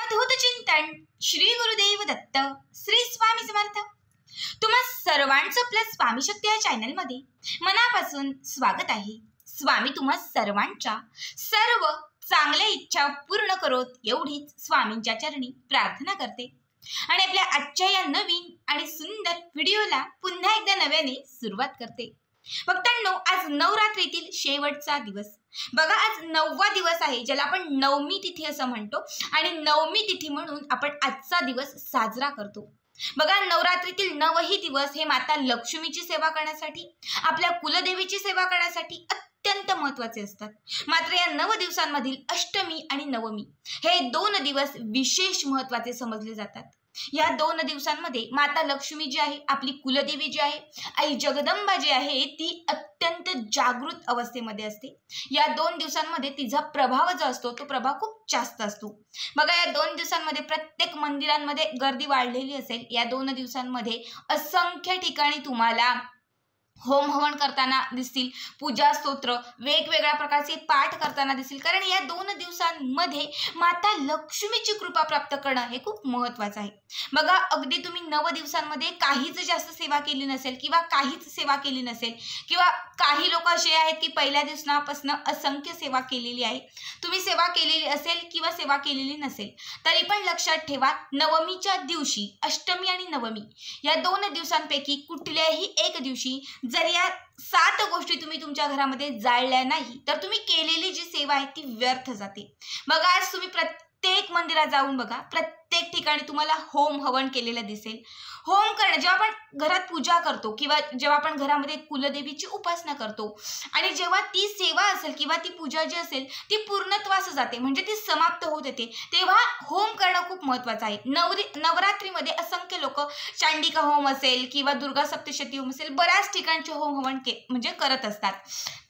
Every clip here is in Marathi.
अवधूत चिंतन श्री गुरुदेव दत्त श्री स्वामी समर्थ। तुम्हा सर्वांचं आपल्या स्वामी शक्ती या चॅनल मध्ये मनापासून स्वागत आहे। स्वामी तुम्हा सर्वांच्या सर्व चांगल्या इच्छा पूर्ण करोत एवढीच स्वामींच्या चरणी प्रार्थना करते आणि आपल्या आजच्या या नवीन आणि सुंदर व्हिडिओला पुन्हा एकदा नव्याने सुरुवात करते। भक्तांनो, आज नवरात्रीतील शेवटचा दिवस बघा, आज 9वा दिवस आहे, ज्याला आपण नवमी तिथी असं म्हणतो आणि नवमी तिथी म्हणून आपण आजचा दिवस साजरा करतो। बघा, नवरात्रीतील 9ही दिवस हे माता लक्ष्मीची सेवा करण्यासाठी, आपल्या कुलदेवीची सेवा करण्यासाठी अत्यंत महत्त्वाचे असतात। मात्र या 9 दिवसांमधील अष्टमी आणि नवमी हे 2 दिवस विशेष महत्त्वाचे समजले जातात। या 2 दिवसांमध्ये माता लक्ष्मी जी आहे, आपली कुलदेवी जी आहे, आई जगदंबा जी आहे, ती अत्यंत जागृत अवस्थेमध्ये असते। या 2 दिवसांमध्ये तिचा प्रभाव जो असतो तो प्रभाव खूप जास्त असतो। बघा, या 2 दिवसांमध्ये प्रत्येक मंदिरांमध्ये गर्दी वाढलेली असेल। या 2 दिवसांमध्ये असंख्य ठिकाणी तुम्हाला होम हवन करताना दिसतील, पूजा स्तोत्र वेगवेगळ्या प्रकारचे पाठ करताना दिसतील, कारण या 2 दिवसांमध्ये माता लक्ष्मीची कृपा प्राप्त करणं हे खूप महत्त्वाचं आहे। बघा, अगदी तुम्ही 9 दिवसांमध्ये काहीच जास्त सेवा केली नसेल किंवा काहीच सेवा केली नसेल, किंवा काही लोक असे आहेत की पहिल्या दिवसापासून असंख्य सेवा केलेली आहे, तुम्ही सेवा केलेली असेल किंवा सेवा केलेली नसेल, तरी पण लक्षात ठेवा, नवमीच्या दिवशी, अष्टमी आणि नवमी या 2 दिवसांपैकी कुठल्याही एक दिवशी जर या 7 गोष्टी तुम्ही तुमच्या घरामध्ये जाळल्या नाही तर तुम्ही केलेली जी सेवा आहे ती व्यर्थ जाते। बघा, आज तुम्ही प्रत्येक मंदिरात जाऊन बघा, प्रत्येक ठिकाणी तुम्हाला होम हवन केलेलं दिसेल। होम करणं, जेव्हा आपण घरात पूजा करतो किंवा जेव्हा आपण घरामध्ये कुलदेवीची उपासना करतो आणि जेव्हा ती सेवा असेल किंवा ती पूजा जी असेल ती पूर्णत्वास जाते, म्हणजे ती समाप्त होत येते, तेव्हा होम करणं खूप महत्त्वाचं आहे। नवरात्रीमध्ये असंख्य लोक चांडिका होम असेल किंवा दुर्गा सप्तशती होम असेल, बऱ्याच ठिकाणचे होम हवन म्हणजे करत असतात।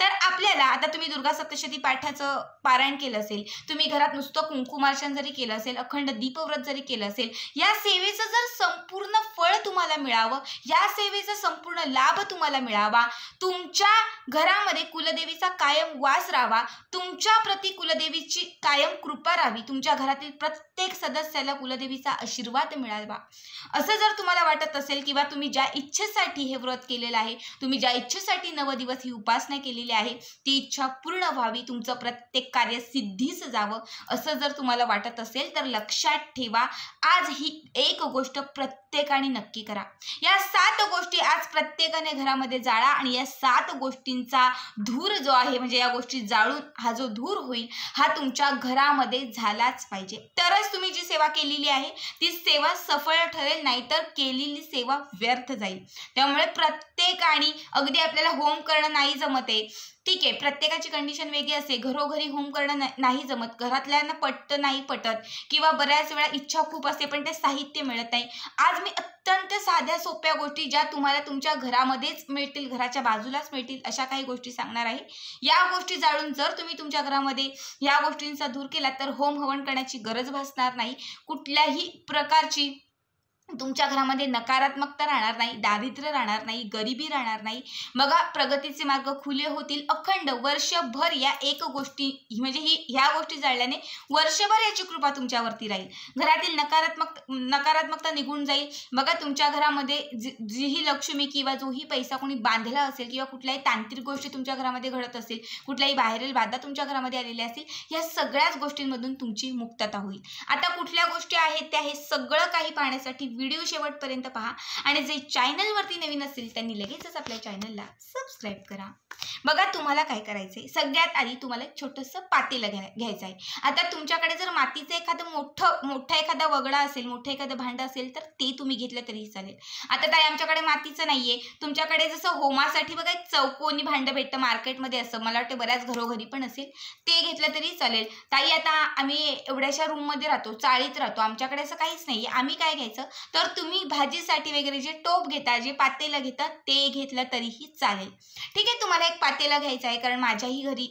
तर आपल्याला आता तुम्ही दुर्गा सप्तशती पाठाचं पारायण केलं असेल, तुम्ही घरात नुसतं कुंकुमार्चन जरी केलं असेल, अखंड दीपव्रत जरी केलं असेल, या सेवेचं जर संपूर्ण फळ तुम्हाला मिळावं, या सेवेचा संपूर्ण लाभ तुम्हाला मिळावा, तुमच्या घरामध्ये कुलदेवीचा कायम वास राहावा, तुमच्या प्रति कुलदेवीची कायम कृपा राहावी, तुमच्या घरातील प्रत्येक सदस्याला कुलदेवीचा आशीर्वाद मिळावा, असं जर तुम्हाला वाटत असेल किंवा तुम्ही ज्या इच्छेसाठी हे व्रत केलेलं आहे, तुम्ही ज्या इच्छेसाठी 9 दिवस ही उपासना केलेली आहे, ती इच्छा पूर्ण व्हावी, तुमचं प्रत्येक कार्य सिद्धीस जावं, असं जर तुम्हाला वाटत असेल तर लक्षात ठेवा, आज ही एक गोष्ट प्रत्येकाने नक्की करा। या 7 गोष्टी आज प्रत्येकाने घरामध्ये जाळा आणि या 7 गोष्टींचा धूर जो आहे, म्हणजे या गोष्टी जाळून हा जो धूर होईल हा तुमच्या घरामध्ये झालाच पाहिजे, तरच तुम्ही जी सेवा केलेली आहे ती सेवा सफल ठरेल, नाहीतर केलेली सेवा व्यर्थ जाईल। त्यामुळे प्रत्येकाने, अगदी आपल्याला होम करणं नाही जमत आहे, ठीक आहे, प्रत्येकाची कंडिशन वेगळी असते, घरोघरी होम करणं नाही जमत, घरातल्यांना नाही पटत किंवा बऱ्याच वेळा इच्छा खूप असते पण ते साहित्य मिळत नाही। आज मी अत्यंत साध्या सोप्या गोष्टी ज्या तुम्हाला तुमच्या घरामध्येच मिळतील, घराच्या बाजूलाच मिळतील, अशा काही गोष्टी सांगणार आहे। या गोष्टी जाळून जर तुम्ही तुमच्या घरामध्ये या गोष्टींचा दूर केला तर होम हवन करण्याची गरज भासणार नाही, कुठल्याही प्रकारची तुमच्या घरामध्ये नकारात्मकता राहणार नाही, दारिद्र्य राहणार नाही, गरिबी राहणार नाही। बघा, प्रगतीचे मार्ग खुले होतील। अखंड वर्षभर या एक गोष्टी, म्हणजे ह्या गोष्टी जाळल्याने वर्षभर याची कृपा तुमच्यावरती राहील, घरातील नकारात्मकता निघून जाईल। बघा, तुमच्या घरामध्ये जीही लक्ष्मी किंवा जोही पैसा कोणी बांधला असेल किंवा कुठल्याही तांत्रिक गोष्टी तुमच्या घरामध्ये घडत असेल, कुठल्याही बाहेरील बाधा तुमच्या घरामध्ये आलेल्या असतील, या सगळ्याच गोष्टींमधून तुमची मुक्तता होईल। आता कुठल्या गोष्टी आहेत त्या, हे सगळं काही पाहण्यासाठी व्हिडिओ शेवटपर्यंत पहा आणि जे चॅनलवरती नवीन असतील त्यांनी लगेचच आपल्या चॅनलला सबस्क्राईब करा। बघा, तुम्हाला काय करायचंय, सगळ्यात आधी तुम्हाला एक छोटंसं पातेलं घ्यायचं आहे। आता तुमच्याकडे जर मातीचं एखादं मोठा एखादा वगळा असेल, मोठं एखादं भांडं असेल तर ते तुम्ही घेतलं तरीही चालेल। आता ताई, आमच्याकडे मातीचं नाहीये, तुमच्याकडे जसं होमासाठी बघा एक चौकोनी भांडं भेटतं मार्केटमध्ये, असं मला वाटतं बऱ्याच घरोघरी पण असेल, ते घेतलं तरी चालेल। ताई, आता आम्ही एवढ्याशा रूममध्ये राहतो, चाळीत राहतो, आमच्याकडे असं काहीच नाहीये, आम्ही काय घ्यायचं, तर तुम्ही भाजीसाठी वगैरे जे टोप घेता, जे पातेलं घेता, ते घेतलं तरीही चालेल। ठीक आहे, तुम्हाला एक पातेलं घ्यायचं आहे, कारण माझ्याही घरी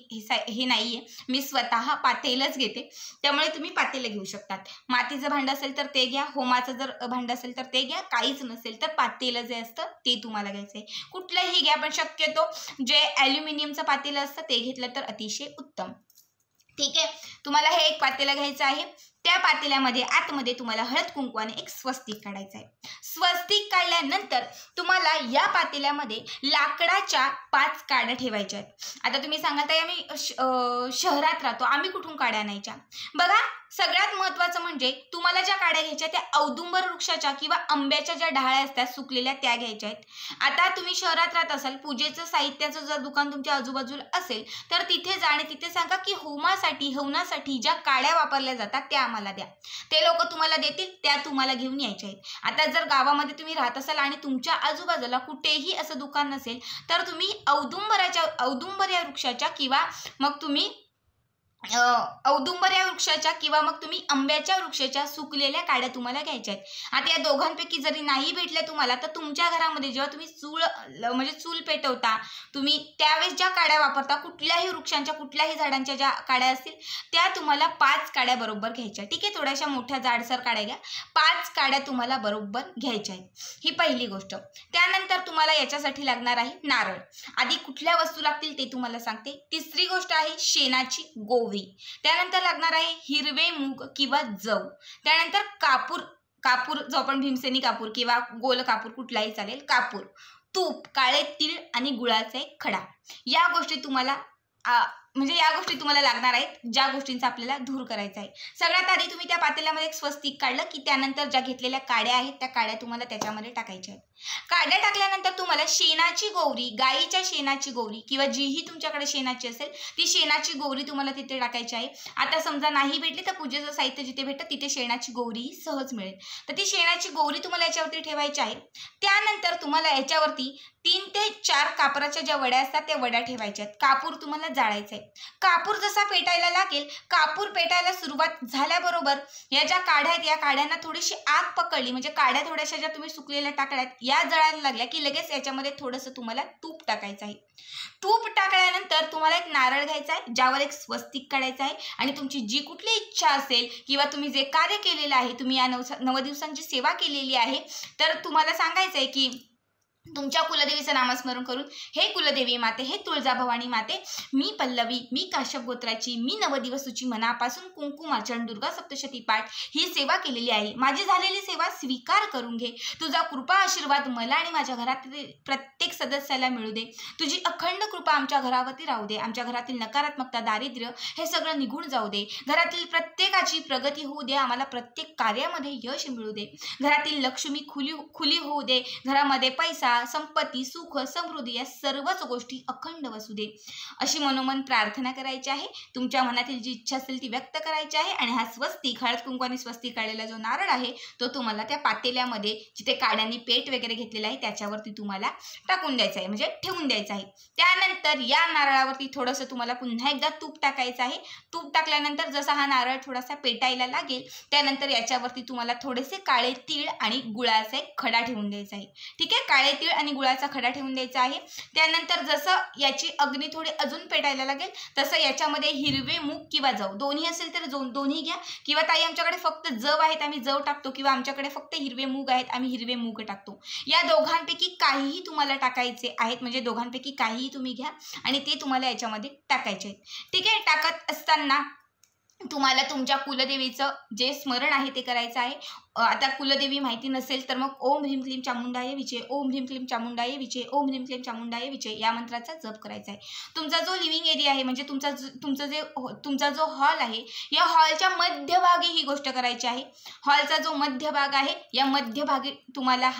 हे नाहीये, मी स्वतः पातेलच घेते, त्यामुळे तुम्ही पातेलं घेऊ शकतात। मातीचं भांडं असेल तर ते घ्या, होमाचं जर भांडं असेल तर ते घ्या, काहीच नसेल तर पातेलं जे असतं ते तुम्हाला घ्यायचं आहे, कुठलंही घ्या, पण शक्यतो जे ॲल्युमिनियमचं पातेलं असतं ते घेतलं तर अतिशय उत्तम। ठीक आहे, तुम्हाला हे एक पातेलं घ्यायचं आहे. त्या पातेल्यामध्ये आतमध्ये तुम्हाला हळद कुंकवाने एक स्वस्तिक काढायचं आहे. स्वस्तिक काढल्यानंतर तुम्हाला या पातेल्यामध्ये लाकडाच्या 5 काड्या ठेवायच्या आहेत. आता तुम्ही सांगाल ताई आम्ही शहरात राहतो, आम्ही कुठून काड्या आणायच्या? बघा, सगळ्यात महत्त्वाचं म्हणजे तुम्हाला ज्या काड्या घ्यायच्या त्या औदुंबर वृक्षाच्या किंवा आंब्याच्या ज्या डहाळ्या असतात सुकलेल्या त्या घ्यायच्या आहेत. आता तुम्ही शहरात राहत असाल, पूजेचं साहित्याचं जर दुकान तुमच्या आजूबाजूला असेल तर तिथे जा आणि तिथे सांगा की हवनासाठी ज्या काड्या वापरल्या जातात त्या आम्हाला द्या. ते लोक तुम्हाला देतील, त्या तुम्हाला घेऊन यायच्या आहेत. आता जर गावामध्ये तुम्ही राहत असाल आणि तुमच्या आजूबाजूला कुठेही असं दुकान नसेल तर तुम्ही औदुंबर या वृक्षाच्या किंवा मग तुम्ही आंब्याच्या वृक्षाच्या सुकलेल्या काड्या तुम्हाला घ्यायच्या आहेत. आता या दोघांपैकी जरी नाही भेटल्या तुम्हाला तर तुमच्या घरामध्ये जेव्हा तुम्ही चूल पेटवता तुम्ही त्यावेळेस ज्या काड्या वापरता, कुठल्याही वृक्षांच्या कुठल्याही झाडांच्या ज्या काड्या असतील त्या तुम्हाला 5 काड्या बरोबर घ्यायच्या. ठीक आहे, थोड्याशा मोठ्या जाडसर काड्या घ्या. 5 काड्या तुम्हाला बरोबर घ्यायच्या आहेत. ही पहिली गोष्ट. त्यानंतर तुम्हाला याच्यासाठी लागणार आहे नारळ. आधी कुठल्या वस्तू लागतील ते तुम्हाला सांगते. तिसरी गोष्ट आहे शेणाची गोवी. त्यानंतर लागणार आहे हिरवे मूग किंवा जव. त्यानंतर कापूर जो आपण भीमसेनी कापूर किंवा गोल कापूर कुठलाही चालेल, कापूर, तूप, काळे तीळ आणि गुळाचा एक खडा. या गोष्टी तुम्हाला लागणार आहेत, ज्या गोष्टींचा आपल्याला धूर करायचा आहे. सगळ्यात आधी तुम्ही त्या पातेल्यामध्ये एक स्वस्तिक काढलं की त्यानंतर ज्या घेतलेल्या काड्या आहेत त्या काड्या तुम्हाला त्याच्यामध्ये टाकायच्या आहेत. काड्या टाकल्यानंतर तुम्हाला शेणाची गोवरी, गाईच्या शेणाची गोवरी किंवा जीही तुमच्याकडे शेणाची असेल ती शेणाची गोवरी तुम्हाला तिथे टाकायची आहे. आता समजा नाही भेटली तर पूजेचं साहित्य जिथे भेटतं तिथे शेणाची गोवरी सहज मिळेल, तर ती शेणाची गोवरी तुम्हाला याच्यावरती ठेवायची आहे. त्यानंतर तुम्हाला याच्यावरती 3 ते 4 कापराच्या ज्या वड्या असतात त्या वड्या ठेवायच्या आहेत. कापूर तुम्हाला जाळायचा आहे. कापूर जसा पेटायला लागेल, कापूर पेटायला सुरुवात झाल्याबरोबर या ज्या काड्या आहेत या काड्यांना थोडीशी आग पकडली, म्हणजे काड्या थोड्याशा ज्या तुम्ही सुकलेल्या टाकल्यात या जळायला लागल्या की लगेच याच्यामध्ये थोडंसं तुम्हाला तूप टाकायचं आहे. तूप टाकल्यानंतर तुम्हाला एक नारळ घ्यायचा आहे, ज्यावर एक स्वस्तिक काढायचं आहे आणि तुमची जी कुठली इच्छा असेल किंवा तुम्ही जे कार्य केलेलं आहे, तुम्ही या 9 दिवसांची सेवा केलेली आहे, तर तुम्हाला सांगायचं आहे की तुमच्या कुलदेवीचं नामस्मरण करून, हे कुलदेवी माते, हे तुळजाभवानी माते, मी पल्लवी, मी काश्यप गोत्राची, मी 9 दिवसाची मनापासून कुंकुमार्चन, दुर्गा सप्तशती पाठ ही सेवा केलेली आहे. माझी झालेली सेवा स्वीकार करून घे. तुझा कृपा आशीर्वाद मला आणि माझ्या घरातील प्रत्येक सदस्याला मिळू दे. तुझी अखंड कृपा आमच्या घरावरती राहू दे. आमच्या घरातील नकारात्मकता, दारिद्र्य हे सगळं निघून जाऊ दे. घरातील प्रत्येकाची प्रगती होऊ दे. आम्हाला प्रत्येक कार्यामध्ये यश मिळू दे. घरातील लक्ष्मी खुली होऊ दे. घरामध्ये पैसा, संपत्ती, सुख, समृद्धी या सर्वच गोष्टी अखंड वसू दे. अशी मनोमन प्रार्थना करायची आहे. तुमच्या मनातील जी इच्छा असेल ती व्यक्त करायची आहे आणि हा स्वस्तिक, हळद कुंकवाने स्वस्तिक काढलेला जो नारळ आहे तो तुम्हाला त्या पातेल्यामध्ये जिथे काड्यांनी पेट वगैरे घेतलेला आहे त्याच्यावरती तुम्हाला टाकून द्यायचा आहे, म्हणजे ठेवून द्यायचा आहे. त्यानंतर या नारळावरती थोडंसं तुम्हाला पुन्हा एकदा तूप टाकायचं आहे. तूप टाकल्यानंतर जसा हा नारळ थोडासा पेटायला लागेल त्यानंतर याच्यावरती तुम्हाला थोडेसे काळे तीळ आणि गुळाचा एक खडा ठेवून द्यायचा आहे. ठीक आहे, काळे तीळ आणि गुळाचा खडा ठेवून द्यायचा आहे. त्यानंतर जसं याची अग्नी थोडी अजून पेटायला लागेल तसं याच्यामध्ये हिरवे मूग किंवा जव दोन्ही असेल तर दोन्ही घ्या, किंवा ताई आमच्याकडे फक्त जव आहेत आम्ही जव टाकतो, किंवा आमच्याकडे फक्त हिरवे मूग आहेत आम्ही हिरवे मूग टाकतो. या दोघांपैकी काहीही तुम्हाला टाकायचे आहेत, म्हणजे दोघांपैकी काहीही तुम्ही घ्या आणि ते तुम्हाला याच्यामध्ये टाकायचे आहेत. ठीक आहे, टाकत असताना तुम्हाला तुमच्या कुलदेवीचं जे स्मरण आहे ते करायचं आहे. आता कुलदेवी माहिती नसेल तर मग ओम ह्रीम क्लीम चामुंडाय विचे, ओम ह्रीम क्लीम चामुंडाय विचे, ओम ह्रीम क्लीम चामुंडाय विचे या मंत्राचा जप करायचा आहे. तुमचा जो लिव्हिंग एरिया आहे, म्हणजे तुमचा जो हॉल आहे, या हॉलच्या मध्यभागी ही गोष्ट करायची आहे. हॉलचा जो मध्यभाग आहे या मध्यभागी तुम्हाला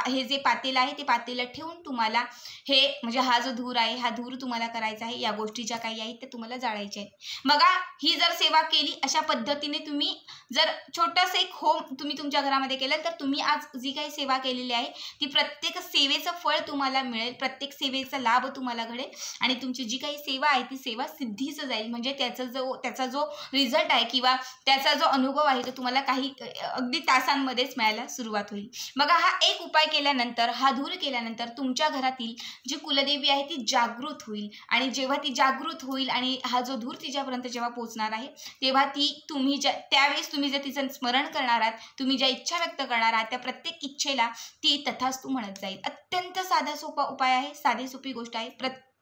हे जे पातेलं आहे ते पातेलं ठेवून तुम्हाला हे म्हणजे हा जो धूर आहे हा धूर तुम्हाला करायचा आहे. या गोष्टी ज्या काही आहेत त्या तुम्हाला जाळायच्या आहेत. बघा, ही जर सेवा केली अशा पद्धतीने तुम्ही जर छोटंसं एक होम तुम्ही तुमच्या घरामध्ये केलं तर तुम्ही आज जी काही सेवा केलेली आहे ती प्रत्येक सेवेचं फळ तुम्हाला मिळेल, प्रत्येक सेवेचा लाभ तुम्हाला घडेल आणि तुमची जी काही सेवा आहे ती सेवा सिद्धीच जाईल. म्हणजे त्याचा जो रिझल्ट आहे किंवा त्याचा जो अनुभव आहे तो तुम्हाला काही अगदी तासांमध्येच मिळायला सुरुवात होईल. बघा, हा एक उपाय केल्यानंतर, हा धूर केल्यानंतर तुमच्या घरातील जी कुलदेवी आहे ती जागृत होईल आणि जेव्हा ती जागृत होईल आणि हा जो धूर तिच्यापर्यंत जेव्हा पोहोचणार आहे तेव्हा त्यावेळेस तुम्ही जर तिचं स्मरण करणार आहात, तुम्ही ज्या इच्छा व्यक्त करणार आहात त्या प्रत्येक इच्छेला ती तथास्तु म्हणत जाईल. अत्यंत साधा सोपा उपाय आहे, साधी सोपी गोष्ट आहे.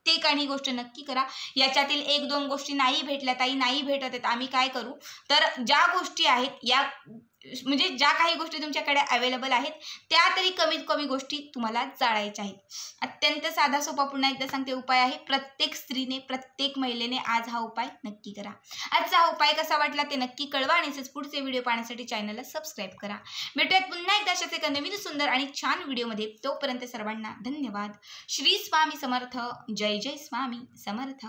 प्रत्येकाने ही गोष्ट नक्की करा. याच्यातील 1-2 गोष्टी नाही भेटल्या, ताई नाही भेटत आहेत, आम्ही काय करू? तर ज्या गोष्टी आहेत या म्हणजे ज्या काही गोष्टी तुमच्याकडे अवेलेबल आहेत त्या तरी कमीत कमी गोष्टी तुम्हाला जाळायच्या आहेत. अत्यंत साधा सोपा पुन्हा एकदा सांगते उपाय आहे. प्रत्येक स्त्रीने, प्रत्येक महिलेने आज हा उपाय नक्की करा. आजचा हा उपाय कसा वाटला ते नक्की कळवा आणि तसेच पुढचे व्हिडिओ पाहण्यासाठी चॅनलला सबस्क्राईब करा. भेटूयात पुन्हा एकदा अशाच एका नवीन सुंदर आणि छान व्हिडिओमध्ये. तोपर्यंत सर्वांना धन्यवाद. श्री स्वामी समर्थ. जय जय स्वामी समर्थ.